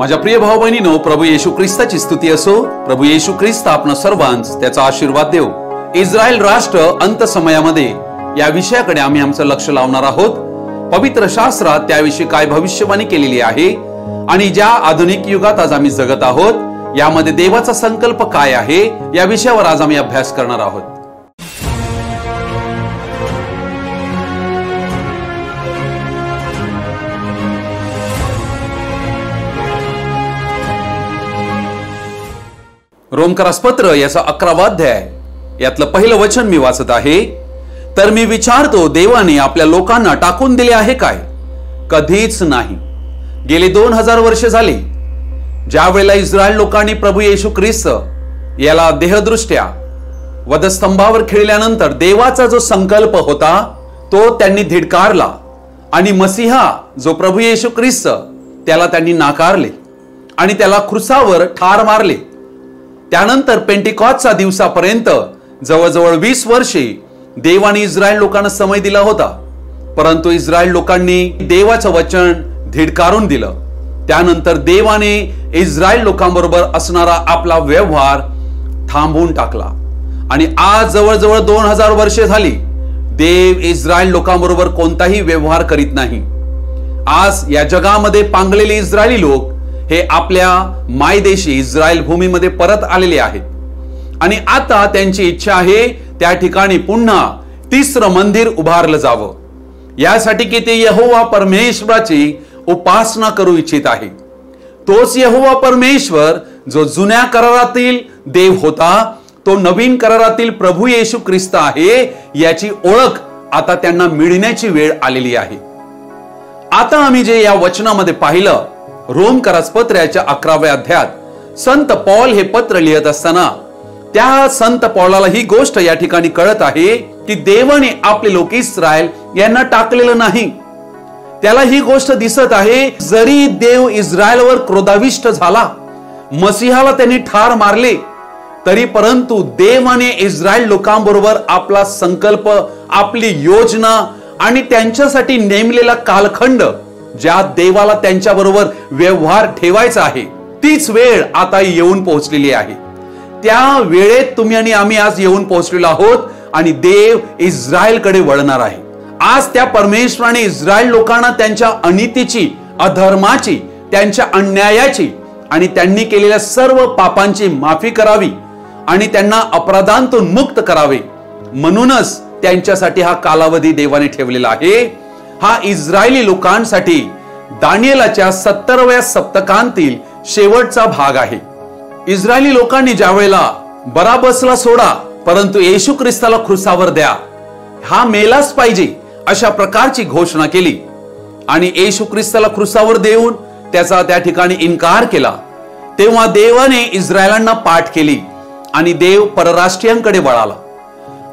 माझ्या प्रिय भाऊ बहिणीनो, प्रभू येशू ख्रिस्ताची स्तुती असो. प्रभू येशू ख्रिस्त आपण सर्वांस त्याचा आशीर्वाद देव. इस्रायल राष्ट्र अंत समयामध्ये या विषयाकडे आम्ही आमचं लक्ष लावणार आहोत. पवित्र शास्त्रात त्याविषयी काय भविष्यवाणी केलेली आहे आणि ज्या आधुनिक युगात आज आम्ही जगत आहोत यामध्ये देवाचा संकल्प काय आहे या विषयावर आज आम्ही अभ्यास करणार आहोत. रोमकरास पत्र याचा 11वा अध्याय यातलं पहिलं वचन मी वाचत आहे. तर मी विचारतो, देवाने आपल्या लोकांना टाकून दिले आहे काय? कधीच नाही. गेले 2000 वर्ष झाली ज्या वेळेला इस्रायल लोकांनी प्रभू येशू ख्रिस्त याला देहदृष्ट्या वधस्तंभावर खिळल्यानंतर देवाचा जो संकल्प होता तो त्यांनी धिडकारला आणि मसीहा जो प्रभू येशू ख्रिस्त त्याला त्यांनी नाकारले आणि त्याला क्रुसावर ठार मारले. त्यानंतर पेंटिकॉस्टच्या दिवसापर्यंत जवळजवळ 20 वर्षे देवाने इस्रायल लोकांना समय दिला होता, परंतु इस्रायल लोकांनी देवाचं वचन धिडकारून दिलं. त्यानंतर देवाने इस्रायल लोकांबरोबर असणारा आपला व्यवहार थांबवून टाकला आणि आज जवळजवळ 2000 वर्षे झाली देव इस्रायल लोकांबरोबर कोणताही व्यवहार करीत नाही. आज या जगामध्ये पांगलेले इस्रायली लोक हे आपल्या मायदेशी इस्रायल भूमीमध्ये परत आलेले आहेत आणि आता त्यांची इच्छा आहे त्या ठिकाणी पुन्हा तिसरं मंदिर उभारलं जावं, यासाठी की ते यहोवा परमेश्वराची उपासना करू इच्छित आहे. तोच यहोवा परमेश्वर जो जुन्या करारातील देव होता तो नवीन करारातील प्रभू येशू ख्रिस्त आहे याची ओळख आता त्यांना मिळण्याची वेळ आलेली आहे. आता आम्ही जे या वचनामध्ये पाहिलं, रोमकरास पत्राच्या 11व्या अध्यायात संत पौल हे पत्र लिहित असताना त्या संत पौलाला ही गोष्ट या ठिकाणी कळत आहे की देवाने आपले लोक इस्रायल यांना टाकलेलं नाही. त्याला ही गोष्ट दिसत आहे, जरी देव इस्रायलवर क्रोधाविष्ट झाला, मसीहाला त्यांनी ठार मारले, तरी परंतु देवाने इस्रायल लोकांबरोबर आपला संकल्प, आपली योजना आणि त्यांच्यासाठी नेमलेला कालखंड ज्या देवाला त्यांच्या बरोबर व्यवहार ठेवायचा आहे तीच वेळ आता येऊन पोहोचलेली आहे. त्या वेळेत तुम्ही आणि आम्ही आज येऊन पोहोचलेलो आहोत आणि देव इस्रायलकडे वळणार आहे. आज त्या परमेश्वराने इस्रायल लोकांना त्यांच्या अनितीची, अधर्माची, त्यांच्या अन्यायाची आणि त्यांनी केलेल्या सर्व पापांची माफी करावी आणि त्यांना अपराधांतून मुक्त करावे, म्हणूनच त्यांच्यासाठी हा कालावधी देवाने ठेवलेला आहे. हा इस्रायली लोकांसाठी दानिएलाच्या 70व्या सप्तकांतील शेवटचा भाग आहे. इस्रायली लोकांनी ज्या वेळेला बराबसला सोडा परंतु येशू ख्रिस्ताला क्रुसावर द्या, हा मेलाच पाहिजे अशा प्रकारची घोषणा केली आणि येशू ख्रिस्ताला क्रुसावर देऊन त्याचा त्या ठिकाणी इन्कार केला, तेव्हा देवाने इस्रायलांना पाठ केली आणि देव परराष्ट्रीयांकडे वळाला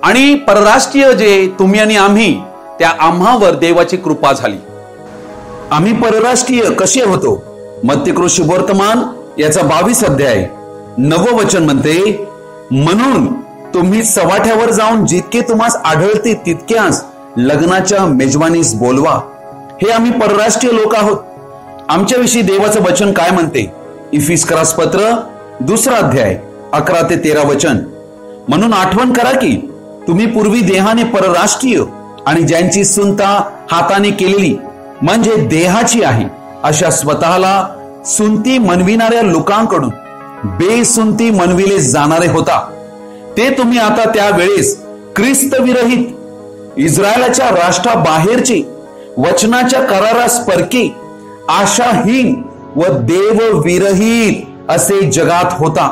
आणि परराष्ट्रीय जे तुम्ही आणि आम्ही, त्या आम्हावर देवाची कृपा झाली. आम्ही परराष्ट्रीय कसे होतो? मत्ती शुभवर्तमान याचा 22 अध्याय 9 वचन म्हणते, म्हणून तुम्ही सवाठ्यावर जाऊन जितके तुम्हास आढळते तितक्याच लग्नाच्या मेजवानीस बोलवा. हे आम्ही परराष्ट्रीय लोक आहोत. आमच्याविषयी देवाचं वचन काय म्हणते? इफिसकरास पत्र 2 अध्याय 11 ते 13 वचन, म्हणून आठवण करा की तुम्ही पूर्वी देहाने परराष्ट्रीय आणि ज्यांची सुनता हाताने केलेली म्हणजे देहाची आहे अशा स्वतःला सुनती मनविणाऱ्या लोकांकडून बेसुनती मनविले जाणारे होता. ते तुम्ही आता त्या वेळेस ख्रिस्त विरहित, इस्रायलाच्या राष्ट्राबाहेरचे, वचनाच्या करारास परके, आशाहीन व देव विरहित असे जगात होता.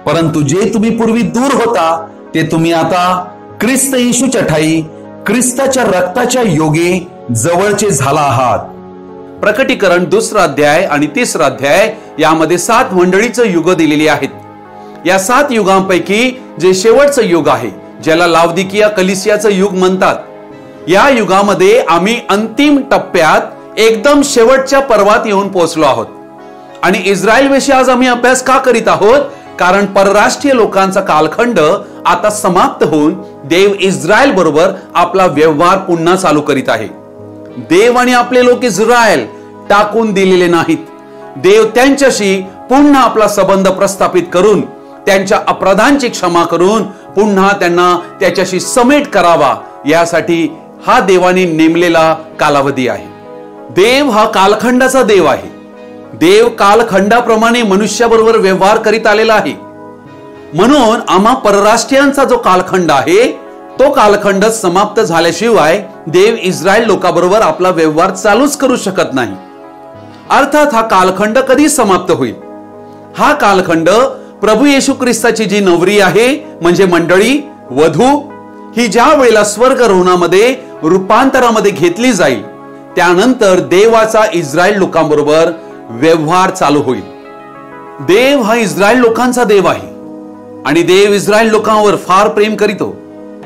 परंतु जे तुम्ही पूर्वी दूर होता ते तुम्ही आता ख्रिस्त येशूच्या ठायी ख्रिस्ताच्या रक्ताच्या योगे जवळचे झाला आहात. प्रकटीकरण 2 अध्याय आणि 3 अध्याय यामध्ये 7 मंडळीचं युग दिलेली आहेत. या 7 युगांपैकी जे शेवटचं युग आहे, ज्याला लावदिकिया कलिसियाचं युग म्हणतात, या युगामध्ये आम्ही अंतिम टप्प्यात एकदम शेवटच्या पर्वात येऊन पोहोचलो आहोत. आणि इस्रायल विषयी आज आम्ही अभ्यास का करीत आहोत? कारण परराष्ट्रीय लोकांचा कालखंड आता समाप्त होऊन देव इस्रायल बरोबर आपला व्यवहार पुन्हा चालू करीत आहे. देव आणि आपले लोक इस्रायल टाकून दिलेले नाहीत. देव त्यांच्याशी पुन्हा आपला संबंध प्रस्थापित करून त्यांच्या अपराधांची क्षमा करून पुन्हा त्यांना त्याच्याशी समेट करावा, यासाठी हा देवाने नेमलेला कालावधी आहे. देव हा कालखंडाचा देव आहे. देव कालखंडाप्रमाणे मनुष्याबरोबर व्यवहार करीत आलेला आहे. म्हणून आम्हा परराष्ट्रीयांचा जो कालखंड आहे तो कालखंड समाप्त झाल्याशिवाय देव इस्रायल लोकांबरोबर आपला व्यवहार चालूच करू शकत नाही. अर्थात हा कालखंड कधी समाप्त होईल? हा कालखंड प्रभू येशू ख्रिस्ताची जी नवरी आहे म्हणजे मंडळी, वधू, ही ज्या वेळेला स्वर्गरोहणामध्ये रूपांतरामध्ये घेतली जाईल त्यानंतर देवाचा इस्रायल लोकांबरोबर व्यवहार चालू होईल. देव हा इस्रायल लोकांचा देव आहे आणि देव इस्रायल लोकांवर फार प्रेम करीतो.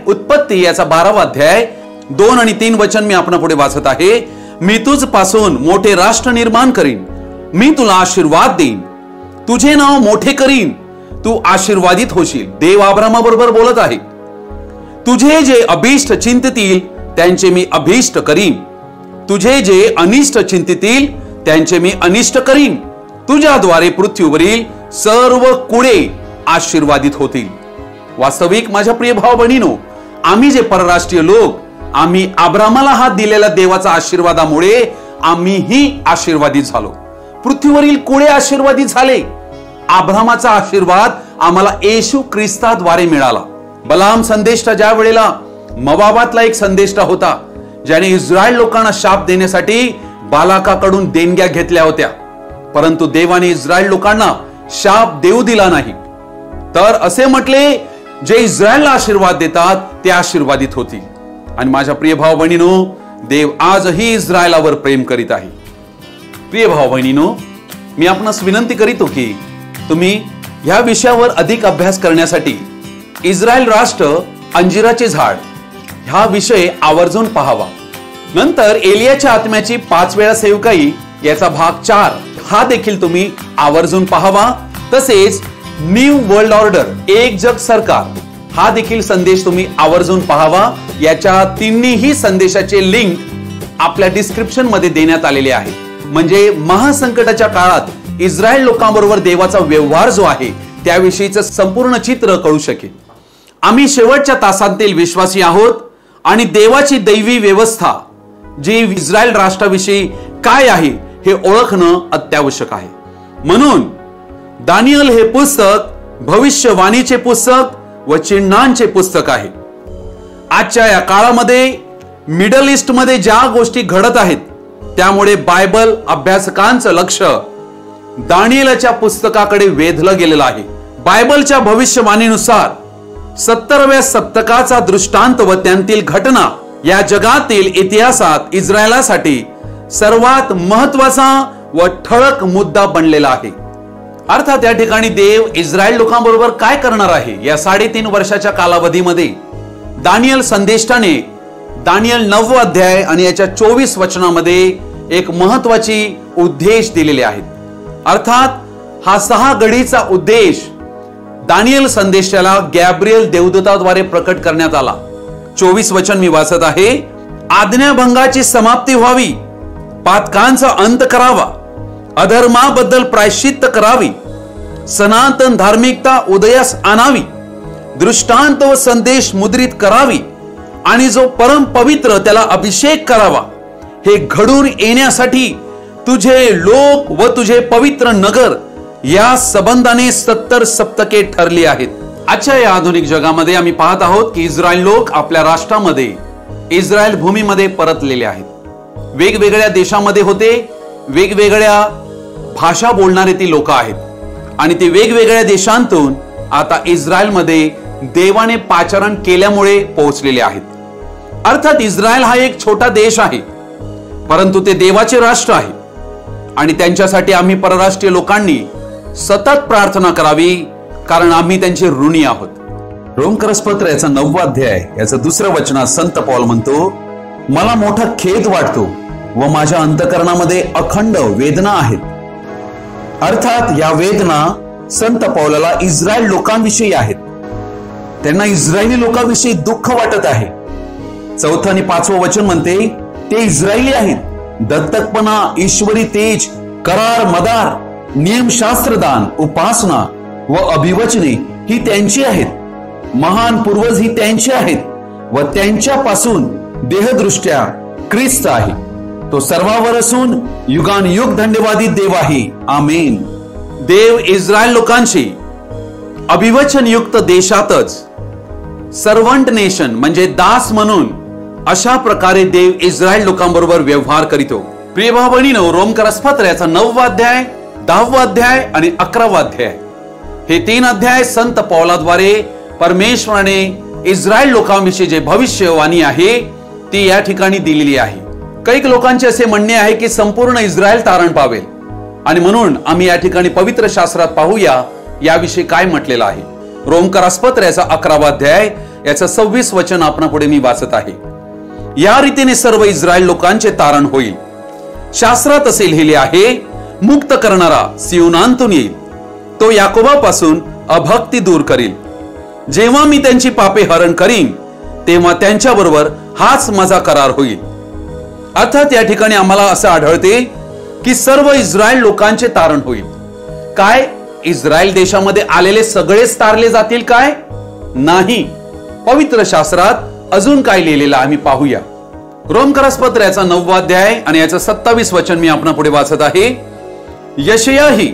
उत्पत्ती याचा 12वा अध्याय 2 आणि 3 वचन मी आपणा पुढे वाचत आहे. मी तुझ पासून मोठे राष्ट्र निर्माण करीन, मी तुला आशीर्वाद देईन, तुझे नाव मोठे करीन, तू आशीर्वादित होशील. देव अब्राहामाबरोबर बोलत आहे. तुझे जे अभिष्ट चिंततील त्यांचे मी अभिष्ट करीन, तुझे जे अनिष्ट चिंततील त्यांचे मी अनिष्ट करीन, तुझ्याद्वारे पृथ्वीवरील सर्व कुळे आशीर्वादित होतील. वास्तविक माझ्या प्रिय भाव बहिणीनो, आम्ही जे परराष्ट्रीय लोक, आम्ही अब्राहामाला हात दिलेल्या देवाच्या आशीर्वादामुळे आम्हीही आशीर्वादित झालो. पृथ्वीवरील कुळे आशीर्वादित झाले. अब्राहामाचा आशीर्वाद आम्हाला येशू ख्रिस्ताद्वारे मिळाला. बलाम संदेष्टा ज्या वेळेला मोवाबातला एक संदेष्टा होता ज्याने इस्रायल लोकांना शाप देण्यासाठी बालाकाकडून देणग्या घेतल्या होत्या, परंतु देवाने इस्रायल लोकांना शाप देऊ दिला नाही. तर असे म्हटले, जे इस्रायलला आशीर्वाद देतात ते आशीर्वादित होतील. आणि माझ्या प्रिय भाव बहिणीनो, देव आजही इस्रायलावर प्रेम करीत आहे. प्रिय भाव बहिणीनो, मी आपणास विनंती करीतो की तुम्ही ह्या विषयावर अधिक अभ्यास करण्यासाठी इस्रायल राष्ट्र, अंजिराचे झाड हा विषय आवर्जून पाहावा. नंतर एलियाच्या आत्म्याची 5 वेळा सेवकाई याचा भाग 4 हा देखील तुम्ही आवर्जून पाहावा. तसेच न्यू वर्ल्ड ऑर्डर, एक जग सरकार हा देखील संदेश तुम्ही आवर्जून पाहावा. याच्या तिन्ही संदेशाचे लिंक आपल्या डिस्क्रिप्शन मध्ये देण्यात आलेले आहे. म्हणजे महासंकटाच्या काळात इस्रायल लोकांबरोबर देवाचा व्यवहार जो आहे त्याविषयीचं संपूर्ण चित्र कळू शकेल. आम्ही शेवटच्या तासांतील विश्वासी आहोत आणि देवाची दैवी व्यवस्था जी इस्रायल राष्ट्राविषयी काय आहे हे ओळखणं अत्यावश्यक आहे. म्हणून दानियल हे पुस्तक भविष्यवाणीचे पुस्तक व चिन्हांचे पुस्तक आहे. आजच्या या काळामध्ये मिडल ईस्ट मध्ये ज्या गोष्टी घडत आहेत त्यामुळे बायबल अभ्यासकांचं लक्ष दानियेलच्या पुस्तकाकडे वेधलं गेलेलं आहे. बायबलच्या भविष्यवाणीनुसार 70व्या सप्तकाचा दृष्टांत व त्यांतील घटना या जगातील इतिहासात इस्रायलासाठी सर्वात महत्वाचा व ठळक मुद्दा बनलेला आहे. अर्थात या ठिकाणी देव इस्रायल लोकांबरोबर काय करणार आहे या 3.5 वर्षाच्या कालावधीमध्ये दानियल संदेष्टाने दानियल 9 अध्याय आणि याच्या 24 वचनामध्ये एक महत्वाची उद्देश दिलेले आहेत. अर्थात हा 6 घडीचा उद्देश दानियल संदेशाला गॅब्रिएल देवदूताद्वारे प्रकट करण्यात आला. 24 वचन मी वाचत आहे. आज्ञाभंगाची समाप्ती व्हावी, पातकांचा अंत करावा, अधर्माबद्दल प्रायश्चित्त करावी, सनातन धार्मिकता उदयास आणावी, दृष्टांत व संदेश मुद्रित करावी आणि जो परम पवित्र त्याला अभिषेक करावा. हे घडून येण्यासाठी तुझे लोक व तुझे पवित्र नगर या संबंधाने 70 सप्तके ठरली आहेत. आजच्या या आधुनिक जगामध्ये आम्ही पाहत आहोत की इस्रायल लोक आपल्या राष्ट्रामध्ये इस्रायल भूमीमध्ये परतलेले आहेत. वेगवेगळ्या देशामध्ये होते, वेगवेगळ्या भाषा बोलणारे ती लोक आहेत आणि ते वेगवेगळ्या देशांतून आता इस्रायलमध्ये देवाने पाचारण केल्यामुळे पोहोचलेले आहेत. अर्थात इस्रायल हा एक छोटा देश आहे, परंतु ते देवाचे राष्ट्र आहे आणि त्यांच्यासाठी आम्ही परराष्ट्रीय लोकांनी सतत प्रार्थना करावी, कारण आम्ही त्यांचे ऋणी आहोत. रोमकरसपत्र याचा 9 अध्याय याचं 2 वचनात संत पौल म्हणतो, मला मोठा खेद वाटतो व माझ्या अंतकरणामध्ये अखंड वेदना आहेत. अर्थात या वेदना संत पौलाला इस्रायल लोकांविषयी आहेत. त्यांना इस्रायली लोकांविषयी दुःख वाटत आहे. 4 आणि 5 वचन म्हणते, ते इस्रायली आहेत, दत्तकपणा, ईश्वरी तेज, करार, मदार नियमशास्त्रदान, उपासना व अभिवचने ही त्यांची आहेत. महान पूर्वज ही त्यांची आहेत व त्यांच्यापासून देहदृष्ट्या ख्रिस्त आहे. तो सर्वावर असून युगानुयुग धन्यवादी देव आहे. आमेन. देव इस्रायल लोकांशी अभिवचन युक्त देशातच सर्वंट नेशन म्हणजे दास म्हणून अशा प्रकारे देव इस्रायल लोकांबरोबर व्यवहार करीतो. प्रिय भाऊ बहिणींनो, रोमकरसपत्र याचा 9वा अध्याय, 10वा अध्याय आणि 11वा अध्याय हे 3 अध्याय संत पौलाद्वारे परमेश्वराने इस्रायल लोकांविषयी जे भविष्यवाणी आहे ती या ठिकाणी दिलेली आहे. काही लोकांचे असे म्हणणे आहे की संपूर्ण इस्रायल तारण पावेल आणि म्हणून आम्ही या ठिकाणी पवित्र शास्त्रात पाहूया याविषयी काय म्हटलेलं आहे. रोमकरसपत्र याचा 11वा अध्याय याचं 26 वचन आपणा पुढे मी वाचत आहे. या रीतीने सर्व इस्रायल लोकांचे तारण होईल. शास्त्रात असे लिहिले आहे, मुक्त करणारा सियोनातून येईल, तो याकोबापासून अभक्ती दूर करील. जेव्हा मी त्यांची पापे हरण करीन तेव्हा त्यांच्या बरोबर हाच माझा करार होईल. अर्थात या ठिकाणी आम्हाला असं आढळते की सर्व इस्रायल लोकांचे तारण होईल. काय इस्रायल देशामध्ये आलेले सगळेच तारले जातील काय? नाही. पवित्र शास्त्रात अजून काय लिहिलेलं आम्ही पाहूया. रोमकरसपत्र याचा 9वा अध्याय आणि याचं 27 वचन मी आपणा पुढे वाचत आहे. यशयाही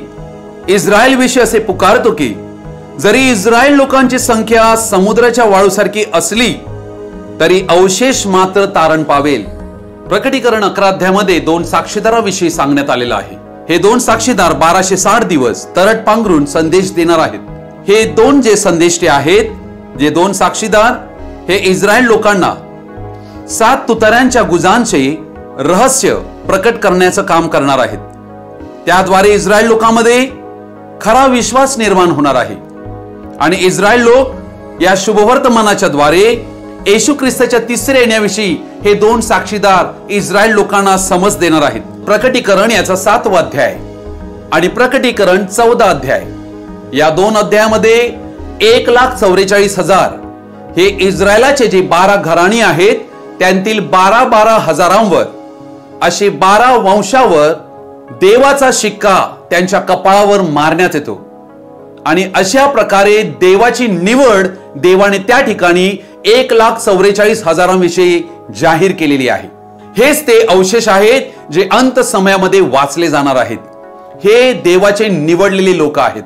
इस्रायल विषयी असे पुकारतो की जरी इस्रायल लोकांची संख्या समुद्राच्या वाळूसारखी असली तरी अवशेष मात्र तारण पावेल. प्रकटीकरण 11 अध्यायामध्ये 2 साक्षीदाराविषयी सांगण्यात आलेलं आहे. हे 2 साक्षीदार 1260 दिवस तरट पांघरून संदेश देणार आहेत. हे 2 जे संदेष्टे आहेत, जे 2 साक्षीदार हे इस्रायल लोकांना 7 तुताऱ्यांच्या गुजांचे रहस्य प्रकट करण्याचं काम करणार आहेत. त्याद्वारे इस्रायल लोकांमध्ये खरा विश्वास निर्माण होणार आहे आणि इस्रायल लोक या शुभवर्तमानाच्या द्वारे येशू ख्रिस्ताच्या 3ऱ्या येण्याविषयी हे 2 साक्षीदार इस्रायल लोकांना समज देणार आहेत. प्रकटीकरण याचा 7वा अध्याय आणि प्रकटीकरण 14 अध्याय या 2 अध्यायामध्ये 1,44,000 हे इस्रायलाचे जे 12 घराणी आहेत त्यांतील 12 हजारांवर असे 12 वंशावर देवाचा शिक्का त्यांच्या कपाळावर मारण्यात येतो आणि अशा प्रकारे देवाची निवड देवाने त्या ठिकाणी 1,44,000 जाहीर केलेली आहे. हेच ते अवशेष आहेत जे अंत समयामध्ये वाचले जाणार आहेत. हे देवाचे निवडलेले लोक आहेत.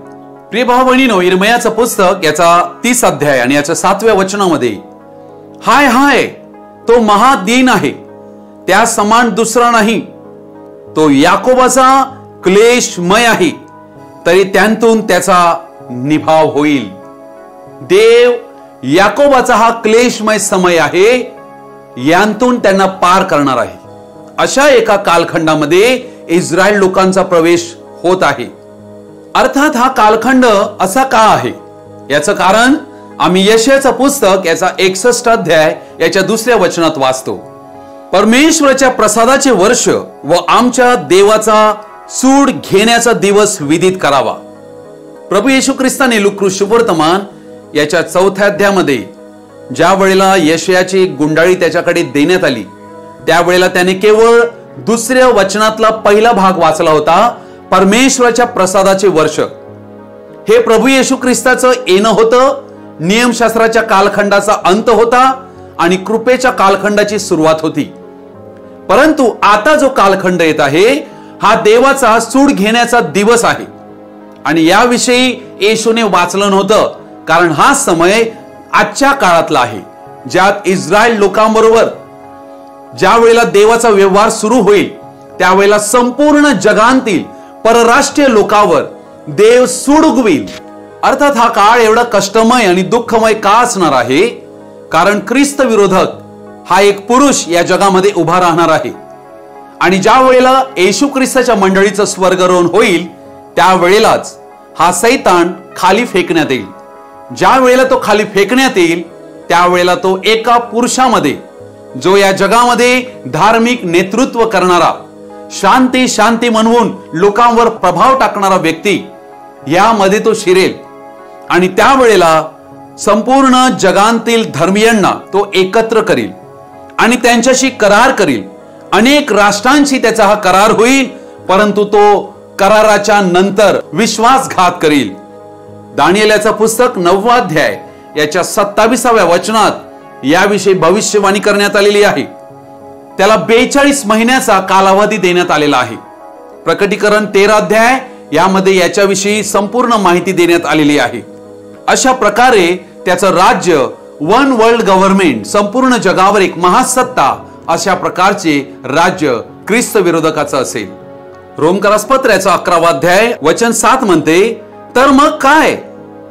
प्रिय भाऊ बहिणींनो, यिर्मयाचं पुस्तक याचा 30 अध्याय आणि याच्या 7व्या वचनामध्ये हाय हाय, तो महादीन आहे, त्या समान दुसरा नाही. तो याकोबाचा क्लेशमय आहे, तरी त्यांतून त्याचा निभाव होईल. देव याकोबाचा हा क्लेशमय समय आहे, यांतून त्यांना पार करणार आहे. अशा एका कालखंडामध्ये इस्रायल लोकांचा प्रवेश होत आहे. अर्थात हा कालखंड असा का आहे याचं कारण आम्ही यशायाचं पुस्तक याचा 61 अध्याय याच्या 2ऱ्या वचनात वाचतो. परमेश्वराच्या प्रसादाचे वर्ष व आमच्या देवाचा सूड घेण्याचा दिवस विदित करावा. प्रभू येशू ख्रिस्ताने लूका शुभवर्तमान याच्या 4थ्या अध्यायामध्ये ज्या वेळेला यशायाची गुंडाळी त्याच्याकडे देण्यात आली त्यावेळेला त्याने केवळ 2ऱ्या वचनातला पहिला भाग वाचला होता. परमेश्वराच्या प्रसादाचे वर्ष हे प्रभू येशू ख्रिस्ताचं येणं होतं, नियमशास्त्राच्या कालखंडाचा अंत होता आणि कृपेच्या कालखंडाची सुरुवात होती. परंतु आता जो कालखंड येत आहे हा देवाचा सूड घेण्याचा दिवस आहे आणि याविषयी येशूने वाचलं नव्हतं, कारण हा समय आजच्या काळातला आहे ज्यात इस्रायल लोकांबरोबर ज्या वेळेला देवाचा व्यवहार सुरू होईल त्यावेळेला संपूर्ण जगांतील परराष्ट्रीय लोकांवर देव सूड उगवील. अर्थात हा काळ एवढा कष्टमय आणि दुःखमय का असणार आहे? कारण ख्रिस्त विरोधक हा एक पुरुष या जगामध्ये उभा राहणार आहे आणि ज्या वेळेला येशू ख्रिस्ताच्या मंडळीचं स्वर्गारोहण होईल त्यावेळेलाच हा सैतान खाली फेकण्यात येईल. ज्या वेळेला तो खाली फेकण्यात येईल त्यावेळेला तो एका पुरुषामध्ये, जो या जगामध्ये धार्मिक नेतृत्व करणारा, शांती शांती म्हणून लोकांवर प्रभाव टाकणारा व्यक्ती, यामध्ये तो शिरेल आणि त्यावेळेला संपूर्ण जगांतील धर्मीयांना तो एकत्र करील आणि त्यांच्याशी करार करील. अनेक राष्ट्रांशी त्याचा हा करार होईल, परंतु तो कराराच्या नंतर विश्वासघात करील. दानिएलाचं पुस्तक 9 अध्याय याच्या 27व्या वचनात याविषयी भविष्यवाणी करण्यात आलेली आहे. त्याला 42 महिन्याचा कालावधी देण्यात आलेला आहे. प्रकटीकरण 13 अध्याय यामध्ये याच्याविषयी संपूर्ण माहिती देण्यात आलेली आहे. अशा प्रकारे त्याचं राज्य वन वर्ल्ड गव्हर्नमेंट, संपूर्ण जगावर एक महासत्ता अशा प्रकारचे राज्य ख्रिस्त विरोधकाचं असेल. रोमकरास पत्राचा 11वा अध्याय वचन 7 म्हणते, तर मग काय,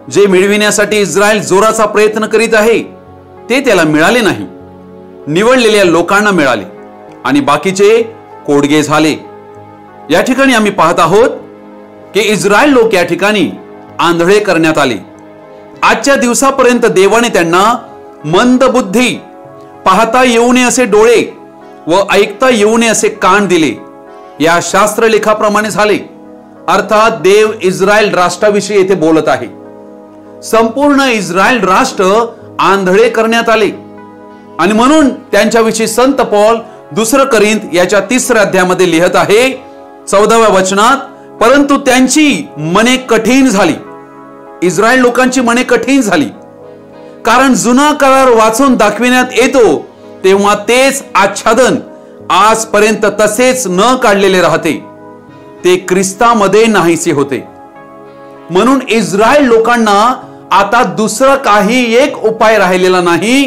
जे मिळविण्यासाठी इस्रायल जोराचा प्रयत्न करीत आहे ते त्याला मिळाले नाही, निवडलेल्या लोकांना मिळाले आणि बाकीचे कोडगे झाले. या ठिकाणी आम्ही पाहत आहोत की इस्रायल लोक या ठिकाणी आंधळे करण्यात आले. आजच्या दिवसापर्यंत देवाने त्यांना मंद बुद्धी, पाहता येऊ नये असे डोळे व ऐकता येऊ नये असे कान दिले. या शास्त्रलेखाप्रमाणे झाले. अर्थात देव इस्रायल राष्ट्राविषयी येथे बोलत आहे. संपूर्ण इस्रायल राष्ट्र आंधळे करण्यात आले आणि म्हणून त्यांच्याविषयी संत पौल 2 करिंथ याच्या 3 अध्यायामध्ये लिहित आहे 14व्या वचनात, परंतु त्यांची मने कठीण झाली. इस्रायल लोकांची मने कठीण झाली, कारण जुना करार वाचून दाखविण्यात येतो तेव्हा तेच आच्छादन आजपर्यंत तसेच न काढलेले राहते, ते ख्रिस्तामध्ये नाहीसे होते. म्हणून इस्रायल लोकांना आता दुसरा काही एक उपाय राहिलेला नाही.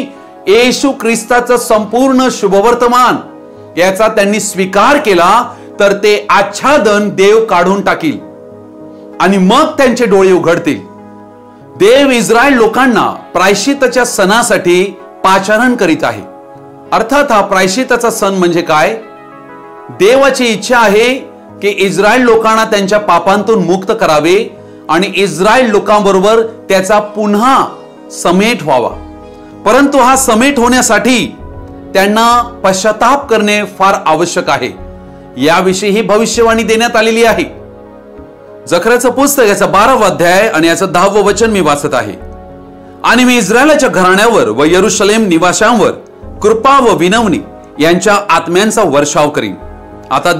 येशू ख्रिस्ताचं संपूर्ण शुभवर्तमान याचा त्यांनी स्वीकार केला तर ते आच्छादन देव काढून टाकील आणि मग त्यांचे डोळे उघडतील. देव इस्रायल लोकांना प्रायश्चित्ताच्या सणासाठी पाचारण करीत आहे. अर्थात हा प्रायश्चित्ताचा सण म्हणजे काय? देवाची इच्छा आहे की इस्रायल लोकांना त्यांच्या पापांतून मुक्त करावे आणि इस्रायल लोकांबरोबर त्याचा पुन्हा समेट व्हावा. परंतु हा समेट होण्यासाठी त्यांना पश्चाताप करणे फार आवश्यक आहे. याविषयी ही भविष्यवाणी देण्यात आलेली आहे. जकर्याचं पुस्तक याचा 12वा अध्याय आणि याचं 10वं वचन मी वाचत आहे. आणि मी इस्रायलाच्या घराण्यावर व यरूशलेम निवाशांवर कृपा व विनवणी यांच्या आत्म्यांचा वर्षाव करीन. आता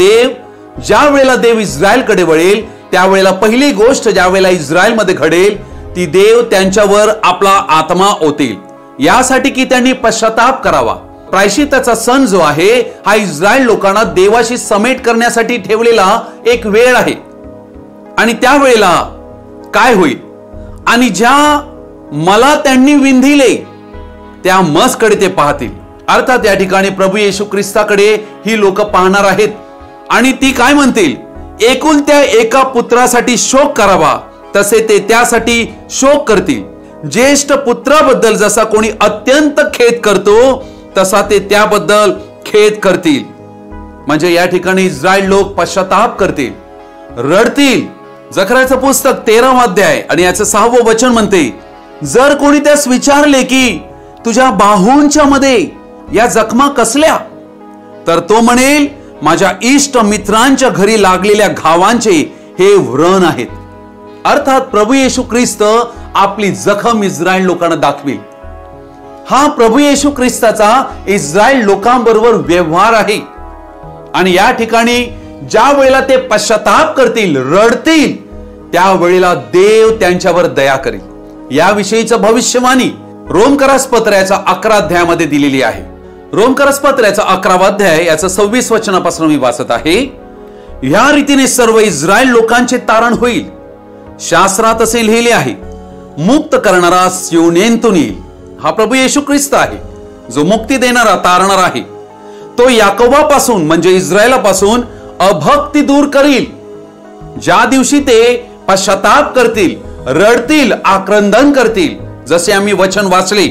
ज्या वेळेला देव इस्रायलकडे वळेल त्यावेळेला पहिली गोष्ट ज्या वेळेला इस्रायलमध्ये घडेल ती देव त्यांच्यावर आपला आत्मा ओतील, यासाठी की त्यांनी पश्चाताप करावा. प्रायश्चित्ताचा सण जो आहे हा इस्रायल लोकांना देवाशी समेट करण्यासाठी ठेवलेला एक वेळ आहे. आणि त्यावेळेला काय होईल? आणि ज्या मला त्यांनी विंधिले त्या मसकडे ते पाहतील. अर्थात या ठिकाणी प्रभू येशू ख्रिस्ताकडे ही लोक पाहणार आहेत आणि ती काय म्हणतील? एकुलत्या एका पुत्रासाठी शोक करावा तसे ते त्यासाठी शोक करतील. ज्येष्ठ पुत्राबद्दल जसा कोणी अत्यंत खेद करतो तसा ते त्याबद्दल खेद करतील. म्हणजे या ठिकाणी इस्रायल लोक पश्चाताप करतील, रडतील. जकर्याचं पुस्तक 13वा अध्याय आणि याचं 6वं वचन म्हणते, जर कोणी त्यास विचारले की तुझ्या बाहूंच्या मध्ये या जखमा कसल्या, तर तो म्हणेल माझ्या इष्ट मित्रांच्या घरी लागलेल्या घावांचे हे व्रण आहेत. अर्थात प्रभू येशू ख्रिस्त आपली जखम इस्रायल लोकांना दाखवेल. हा प्रभू येशू ख्रिस्ताचा इस्रायल लोकांबरोबर व्यवहार आहे. आणि या ठिकाणी ज्या वेळेला ते पश्चाताप करतील, रडतील, त्यावेळेला देव त्यांच्यावर दया करेल. याविषयीचं भविष्यवाणी रोमकरास पत्राच्या 11 अध्यायामध्ये दिलेली आहे. रोमकरास पत्राचा 11वा अध्याय याचं 26 वचनापासून मी वाचत आहे. या रीतीने सर्व इस्रायल लोकांचे तारण होईल. शास्त्रात असे लिहिले आहे, मुक्त करणारा सियोनेतून येईल. हा प्रभू येशू ख्रिस्त आहे जो मुक्ती देणारा, तारणार आहे. तो याकोबापासून म्हणजे इस्रायलापासून अभक्ती दूर करील. ज्या दिवशी ते पश्चाताप करतील, रडतील, आक्रंदन करतील, जसे आम्ही वचन वाचले,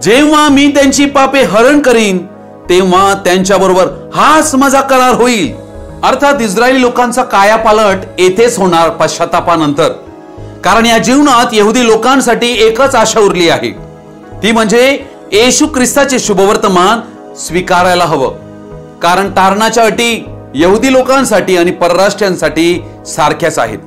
जेव्हा मी त्यांची पापे हरण करीन तेव्हा त्यांच्याबरोबर हाच माझा करार होईल. अर्थात इस्रायली लोकांचा कायापालट येथेच होणार पश्चातापानंतर. कारण या जीवनात यहुदी लोकांसाठी एकच आशा उरली आहे, ती म्हणजे येशू ख्रिस्ताचे शुभवर्तमान स्वीकारायला हवं. कारण तारणाच्या अटी यहुदी लोकांसाठी आणि परराष्ट्रीयांसाठी सारख्याच आहेत.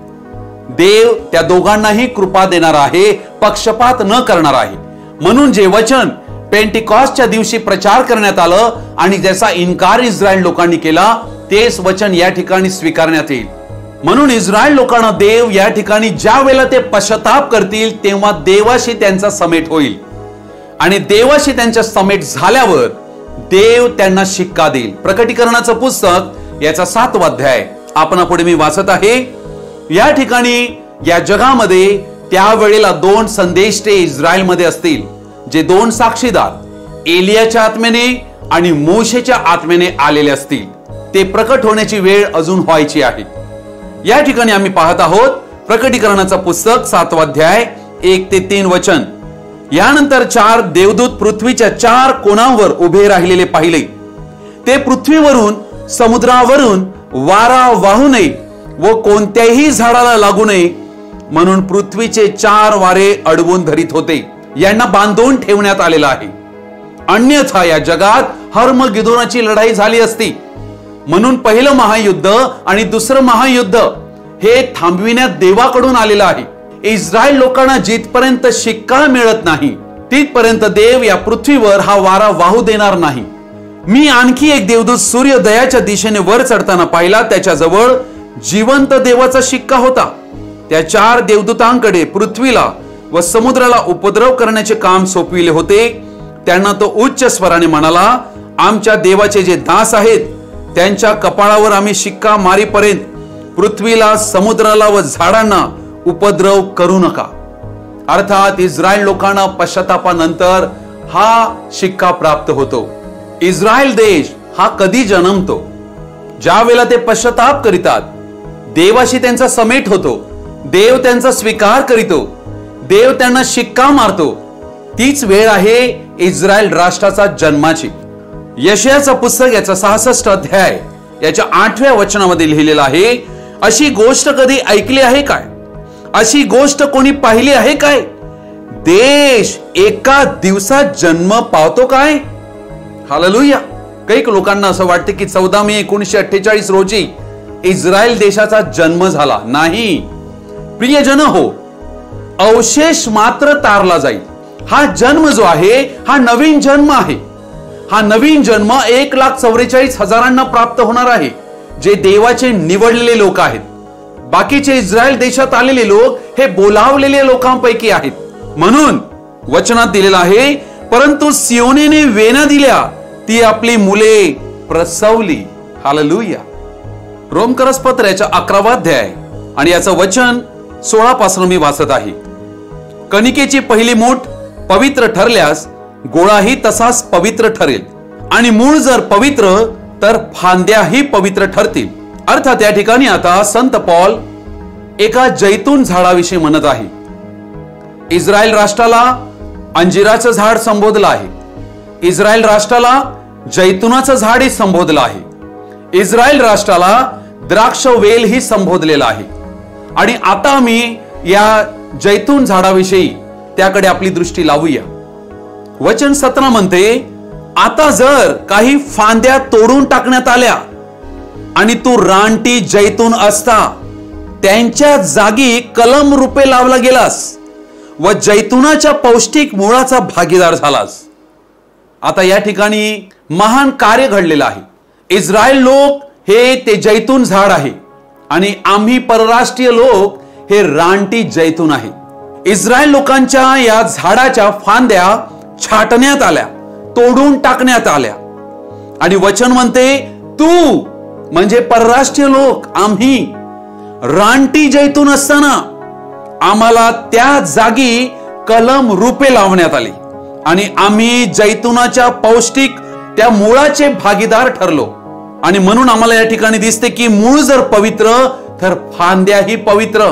देव त्या दोघांनाही कृपा देणार आहे, पक्षपात न करणार आहे. म्हणून जे वचन पेंटिकॉस्टच्या दिवशी प्रचार करण्यात आलं आणि ज्याचा इन्कार इस्रायल लोकांनी केला, तेच वचन या ठिकाणी स्वीकारण्यात येईल. म्हणून इस्रायल लोकांना देव या ठिकाणी ज्या वेळेला ते पश्चाताप करतील तेव्हा देवाशी त्यांचा समेट होईल आणि देवाशी त्यांच्या समेट झाल्यावर देव त्यांना शिक्का देईल. प्रकटीकरणाचं पुस्तक याचा 7वा अध्याय आपण पुढे मी वाचत आहे. या ठिकाणी या जगामध्ये त्यावेळेला 2 संदेष्टे इस्रायलमध्ये असतील, जे 2 साक्षीदार एलियाच्या आत्म्याने आणि मोशेच्या आत्म्याने आलेले असतील. ते प्रकट होण्याची वेळ अजून व्हायची आहे. या ठिकाणी आम्ही पाहत आहोत प्रकटीकरणाचं पुस्तक 7वा अध्याय 1 ते 3 वचन. यानंतर 4 देवदूत पृथ्वीच्या 4 कोणांवर उभे राहिलेले पाहिले. ते पृथ्वीवरून समुद्रावरून वारा वाहू नये व कोणत्याही झाडाला लागू नये म्हणून पृथ्वीचे 4 वारे अडवून धरीत होते. यांना बांधून ठेवण्यात आलेला आहे. अन्यथा या जगात हर्मगिदोनाची लढाई झाली असती. म्हणून पहिलं महायुद्ध आणि दुसरं महायुद्ध हे थांबविण्यात देवाकडून आलेलं आहे. इस्रायल लोकांना जिथपर्यंत शिक्का मिळत नाही तिथपर्यंत देव या पृथ्वीवर हा वारा वाहू देणार नाही. मी आणखी एक देवदूत सूर्योदयाच्या दिशेने वर चढताना पाहिला. त्याच्याजवळ जिवंत देवाचा शिक्का होता. त्या 4 देवदूतांकडे पृथ्वीला व समुद्राला उपद्रव करण्याचे काम सोपविले होते. त्यांना तो उच्च स्वराने म्हणाला, आमच्या देवाचे जे दास आहेत त्यांच्या कपाळावर आम्ही शिक्का मारीपर्यंत पृथ्वीला, समुद्राला व झाडांना उपद्रव करू नका. अर्थात इस्रायल लोकांना पश्चातापानंतर हा शिक्का प्राप्त होतो. इस्रायल देश हा कधी जन्मतो? ज्या वेळेला ते पश्चाताप करीतात, देवाशी त्यांचा समेट होतो, देव त्यांचा स्वीकार करीतो, देव त्यांना शिक्का मारतो. तीच वेळ आहे इस्रायल राष्ट्राचा जन्माची. यशायाचं पुस्तक याचा 66 अध्याय याच्या 8व्या वचनामध्ये लिहिलेलं आहे, अशी गोष्ट कधी ऐकली आहे काय? अशी गोष्ट कोणी पाहिली आहे काय? देश एका दिवसात जन्म पावतो काय? हालेलुया. काही लोकांना असं वाटतं की 14 मे 1948 रोजी इस्रायल देशाचा जन्म झाला. नाही प्रियजन हो, अवशेष मात्र तारला जाईल. हा जन्म जो आहे हा नवीन जन्म आहे. हा नवीन जन्म 1,44,000 प्राप्त होणार आहे, जे देवाचे निवडलेले लोक आहेत. बाकीचे इस्रायल देशात आलेले लोक हे बोलावलेले लोकांपैकी आहेत. म्हणून वचनात दिलेलं आहे, परंतु सियोनेने वेण्या दिल्या, ती आपली मुले प्रसवली. हालेलुया. रोमकरसपत्र याचा 11वा अध्याय आणि याचं वचन 16 पासून मी वाचत आहे. कणिकेची पहिली मूठ पवित्र ठरल्यास गोळाही तसाच पवित्र ठरेल, आणि मूळ जर पवित्र तर फांद्याही पवित्र ठरतील. अर्थात या ठिकाणी आता संत पौल एका जैतून झाडाविषयी म्हणत आहे. इस्रायल राष्ट्राला अंजिराचं झाड संबोधलं आहे. इस्रायल राष्ट्राला जैतुनाचं झाड ही संबोधलं आहे. इस्रायल राष्ट्राला द्राक्ष वेल ही संबोधलेला आहे. आणि आता मी या जैतून झाडाविषयी त्याकडे आपली दृष्टी लावूया. वचन 17 म्हणते, आता जर काही फांद्या तोडून टाकण्यात आल्या आणि तू रानटी जैतून असता त्यांच्या जागी कलम रूपे लावला गेलास व जैतुनाच्या पौष्टिक मुळाचा भागीदार झालास. आता या ठिकाणी महान कार्य घडलेलं आहे. इस्रायल लोक हे ते जैतून झाड आहे आणि आम्ही परराष्ट्रीय लोक हे रानटी जैतून आहे. इस्रायल लोकांच्या या झाडाच्या फांद्या छाटण्यात आल्या, तोडून टाकण्यात आल्या. आणि वचन म्हणते, तू म्हणजे परराष्ट्रीय लोक, आम्ही रानटी जैतून असताना आम्हाला त्या जागी कलम रूपे लावण्यात आली आणि आम्ही जैतुनाच्या पौष्टिक त्या मुळाचे भागीदार ठरलो. आणि म्हणून आम्हाला या ठिकाणी दिसते की मूळ जर पवित्र तर फांद्याही पवित्र.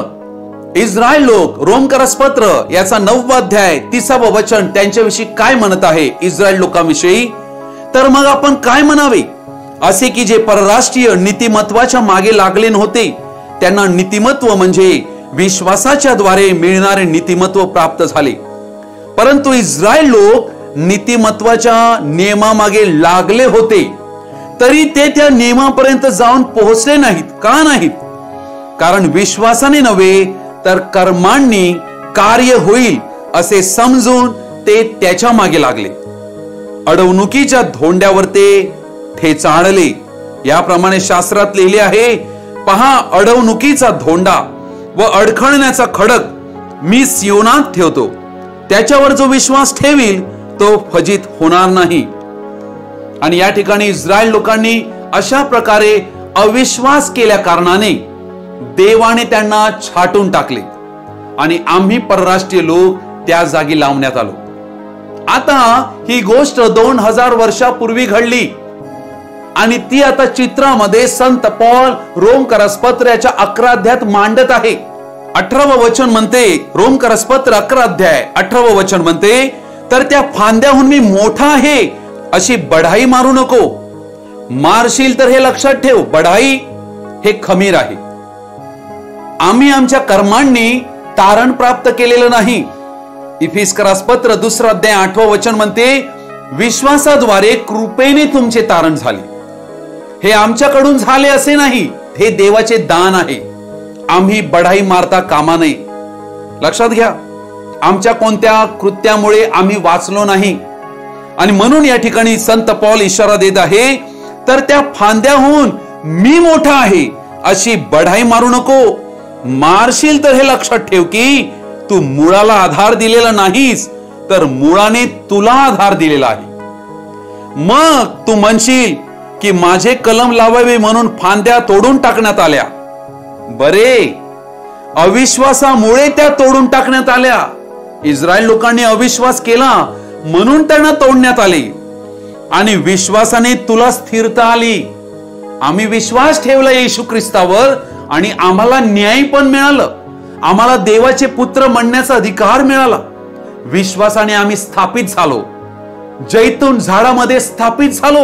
इस्रायल लोक रोमकरसपत्र याचा 9वा अध्याय 30वं वचन त्यांच्याविषयी काय म्हणत आहे इस्रायल लोकांविषयी? तर मग आपण काय म्हणावे? असे की जे परराष्ट्रीय नीतिमत्वाच्या मागे लागले नव्हते त्यांना नीतिमत्व म्हणजे विश्वासाच्या द्वारे मिळणारे नीतिमत्व प्राप्त झाले. परंतु इस्रायल लोक नीतिमत्वाच्या नियमामागे लागले होते तरी ते त्या नियमापर्यंत जाऊन पोहोचले नाहीत. का नाहीत? कारण विश्वासाने नव्हे तर कर्मांनी कार्य होईल असे समजून ते त्याच्या मागे लागले. अडवणुकीच्या धोंड्यावर ते ठेचाळले. याप्रमाणे शास्त्रात लिहिले आहे, पहा, अडवणुकीचा धोंडा व अडखळण्याचा खडक मी सियोनात ठेवतो. त्याच्यावर जो विश्वास ठेवील तो फजित होणार नाही. आणि या ठिकाणी इस्रायल लोकांनी अशा प्रकारे अविश्वास केल्या कारणाने देवाने त्यांना छाटून टाकले आणि आम्ही परराष्ट्रीय लोक त्या जागी लावण्यात आलो. आता ही गोष्ट 2000 वर्षापूर्वी घडली आणि ती आता चित्रामध्ये संत पौल रोमकरसपत्राच्या 11 अध्यायात मांडत आहे. 18व वचन म्हणते, रोमकरसपत्र 11 अध्याय 18व वचन म्हणते, तर त्या फांद्याहून मी मोठा आहे अशी बढाई मारू नको. मारशील तर हे लक्षात ठेव, बढाई हे खमीर आहे. आम्ही आमच्या कर्मांनी तारण प्राप्त केलेलं नाही. इफिसकरासपत्र 2 अध्याय 8व वचन म्हणते, विश्वासाद्वारे कृपेने तुमचे तारण झाले. हे आमच्याकडून झाले असे नाही, हे देवाचे दान आहे. आम्ही बढाई मारता कामा नये. लक्षात घ्या, आमच्या कोणत्या कृत्यामुळे आम्ही वाचलो नाही. आणि म्हणून या ठिकाणी संत पौल इशारा देत आहे, तर त्या फांद्याहून मी मोठा आहे अशी बढाई मारू नको. मारशील तर हे लक्षात ठेव की तू मुळाला आधार दिलेला नाहीस, तर मुळाने तुला आधार दिलेला आहे. मग तू म्हणशील की माझे कलम लावावे म्हणून फांद्या तोडून टाकण्यात आल्या. बरे, अविश्वासामुळे त्या तोडून टाकण्यात आल्या. इस्रायल लोकांनी अविश्वास केला म्हणून त्यांना तोडण्यात आले आणि विश्वासाने तुला स्थिरता आली. आम्ही विश्वास ठेवला येशू ख्रिस्तावर आणि आम्हाला न्याय पण मिळालं. आम्हाला देवाचे पुत्र म्हणण्याचा अधिकार मिळाला. विश्वासाने आम्ही स्थापित झालो, जैतून झाडामध्ये स्थापित झालो.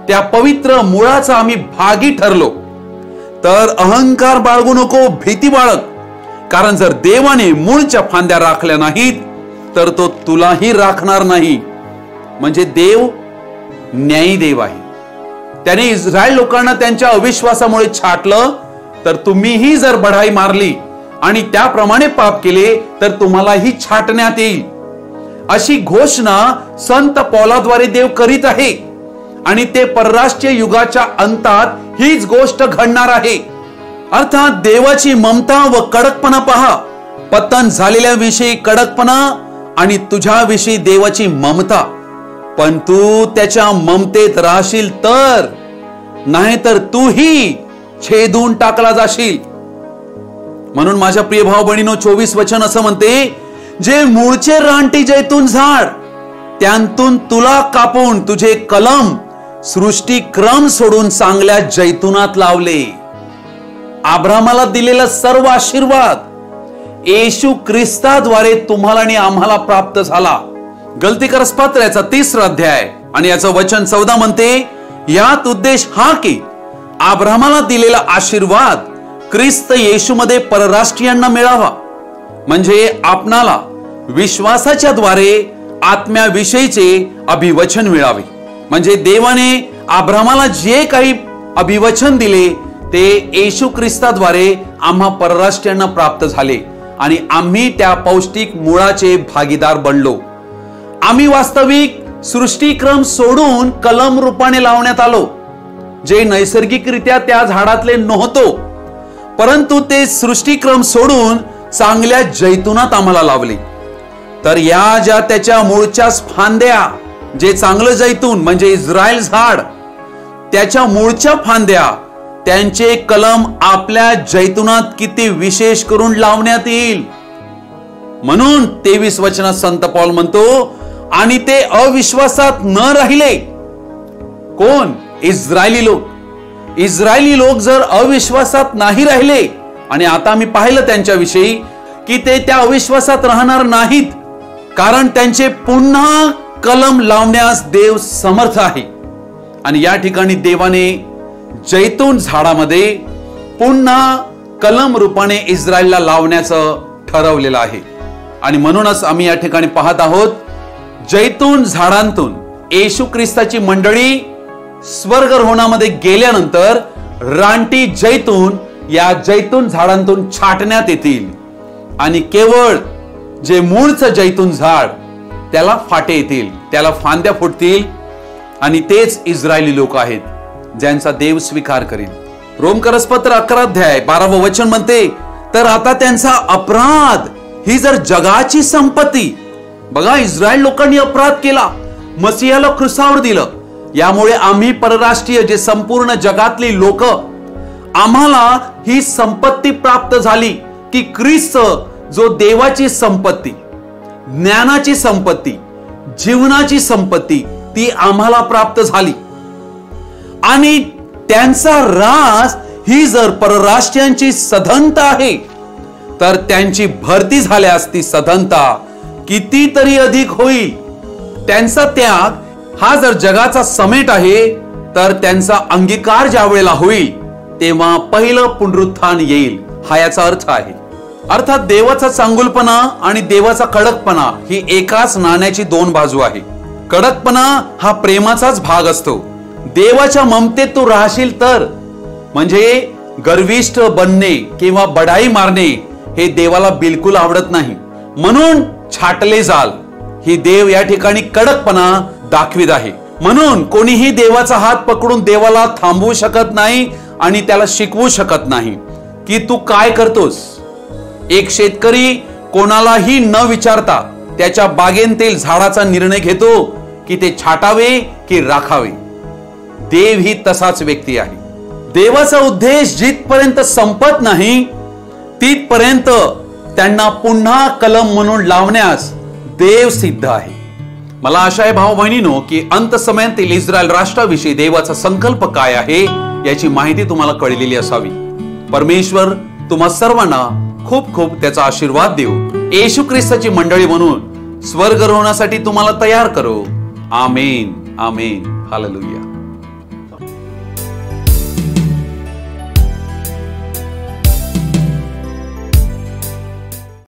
त्या पवित्र मुळाचा आम्ही भागी ठरलो. तर अहंकार बाळगू नको, भीती बाळग. कारण जर देवाने मूळच्या फांद्या राखल्या नाहीत तर तो तुलाही राखणार नाही. म्हणजे देव न्यायी देव आहे. त्याने इस्रायल लोकांना त्यांच्या अविश्वासामुळे छाटलं, तर तुम्हीही जर बढाई मारली आणि त्याप्रमाणे पाप केले तर तुम्हालाही छाटण्यात येईल. अशी घोषणा संत पौलाद्वारे देव करीत आहे आणि ते परराष्ट्रीय युगाच्या अंतात हीच गोष्ट घडणार आहे. अर्थात देवाची ममता व कडकपणा पहा. पतन झालेल्या विषयी कडकपणा आणि तुझ्याविषयी देवाची ममता. पण तू त्याच्या ममतेत राहशील तर, नाहीतर तूही छेदून टाकला जाशील. म्हणून माझ्या प्रिय भाऊ बहिणीनो, 24 वचन असं म्हणते, जे मूळचे रानटी जैतून झाड, त्यांतून तुला कापून तुझे कलम सृष्टी क्रम सोडून चांगल्या जैतूनात लावले. अब्राहमाला दिलेला सर्व आशीर्वाद येशू ख्रिस्ताद्वारे तुम्हाला आणि आम्हाला प्राप्त झाला. गलतीकरसपत्राचा 3 अध्याय आणि याचं वचन 14 म्हणते, यात उद्देश हा की अब्राहमाला दिलेला आशीर्वाद ख्रिस्त येशूमध्ये परराष्ट्रीयांना मिळावा. म्हणजे आपणाला विश्वासाच्या द्वारे आत्म्याविषयीचे अभिवचन मिळावे. म्हणजे देवाने अब्राहमाला जे काही अभिवचन दिले ते येशू ख्रिस्ताद्वारे आम्हा परराष्ट्रीयांना प्राप्त झाले आणि आम्ही त्या पौष्टिक मुळाचे भागीदार बनलो. आम्ही वास्तविक सृष्टीक्रम सोडून कलम रूपाने लावण्यात आलो, जे नैसर्गिकरित्या त्या झाडातले नव्हतो, परंतु ते सृष्टीक्रम सोडून चांगल्या जैतूनात आम्हाला लावले. तर या ज्या त्याच्या मूळच्या फांद्या, जे चांगलं जैतून म्हणजे इस्रायल झाड, त्याच्या मूळच्या फांद्या, त्यांचे कलम आपल्या जैतूनात किती विशेष करून लावण्यात येईल. म्हणून 23 वचनात संत पौल म्हणतो, आणि ते अविश्वासात न राहिले. कोण? इस्रायली लोक. इस्रायली लोक जर अविश्वासात नाही राहिले, आणि आता मी पाहिलं त्यांच्याविषयी की ते त्या अविश्वासात राहणार नाहीत, कारण त्यांचे पुन्हा कलम लावण्यास देव समर्थ आहे. आणि या ठिकाणी देवाने जैतून झाडामध्ये पुन्हा कलम रूपाने इस्रायलला लावण्याचं ठरवलेलं आहे. आणि म्हणूनच आम्ही या ठिकाणी पाहत आहोत, जैतून झाडांतून येशू ख्रिस्ताची मंडळी स्वर्गरोहणामध्ये गेल्यानंतर रानटी जैतून या जैतून झाडांतून छाटण्यात येतील आणि केवळ जे मूळचं जैतून झाड त्याला फाटे येतील, त्याला फांद्या फुटतील आणि तेच इस्रायली लोक आहेत ज्यांचा देव स्वीकार करेल. रोमकरसपत्र 11 अध्याय 12 वचन म्हणते, तर आता त्यांचा अपराध ही जर जगाची संपत्ती, बघा इस्रायल लोकांनी अपराध केला, मसीहाला क्रुसावर दिलं, यामुळे आम्ही परराष्ट्रीय जे संपूर्ण जगातली लोक, आम्हाला ही संपत्ती प्राप्त झाली की ख्रिस्त जो देवाची संपत्ती, ज्ञानाची संपत्ती, जीवनाची संपत्ती, ती आम्हाला प्राप्त झाली. आणि त्यांचा रास ही जर परराष्ट्रीयांची सधनता आहे, तर त्यांची भरती झाल्यास ती सधनता कितीतरी अधिक होईल. त्यांचा त्याग हा जर जगाचा समेट आहे, तर त्यांचा अंगीकार ज्या वेळेला होईल तेव्हा पहिलं पुनरुत्थान येईल, हा याचा अर्थ आहे. अर्थात देवाचा चांगुलपणा आणि देवाचा कडकपणा ही एकाच नाण्याची दोन बाजू आहे. कडकपणा हा प्रेमाचाच भाग असतो. देवाच्या ममतेत तू राहशील तर, म्हणजे गर्विष्ठ बनणे किंवा बढाई मारणे हे देवाला बिलकुल आवडत नाही. म्हणून छाटले जाल, ही देव या ठिकाणी कडकपणा दाखवित आहे. म्हणून कोणीही देवाचा हात पकडून देवाला थांबवू शकत नाही आणि त्याला शिकवू शकत नाही की तू काय करतोस. एक शेतकरी कोणालाही न विचारता त्याच्या बागेतील झाडाचा निर्णय घेतो की ते छाटावे की राखावे. देव ही तसाच व्यक्ती आहे. देवाचा उद्देश जिथपर्यंत संपत नाही तिथपर्यंत त्यांना पुन्हा कलम म्हणून लावण्यास देव सिद्ध आहे. मला आशा आहे भाऊ बहिणींनो की अंत समयातील इस्रायल राष्ट्राविषयी देवाचा संकल्प काय आहे याची माहिती तुम्हाला कळलेली असावी. परमेश्वर तुम्हा सर्वांना खूप खूप त्याचा आशीर्वाद देऊ. येशू ख्रिस्ताची मंडळी म्हणून स्वर्गारोहणासाठी तुम्हाला तयार करो. आमेन, आमेन, हालेलुया.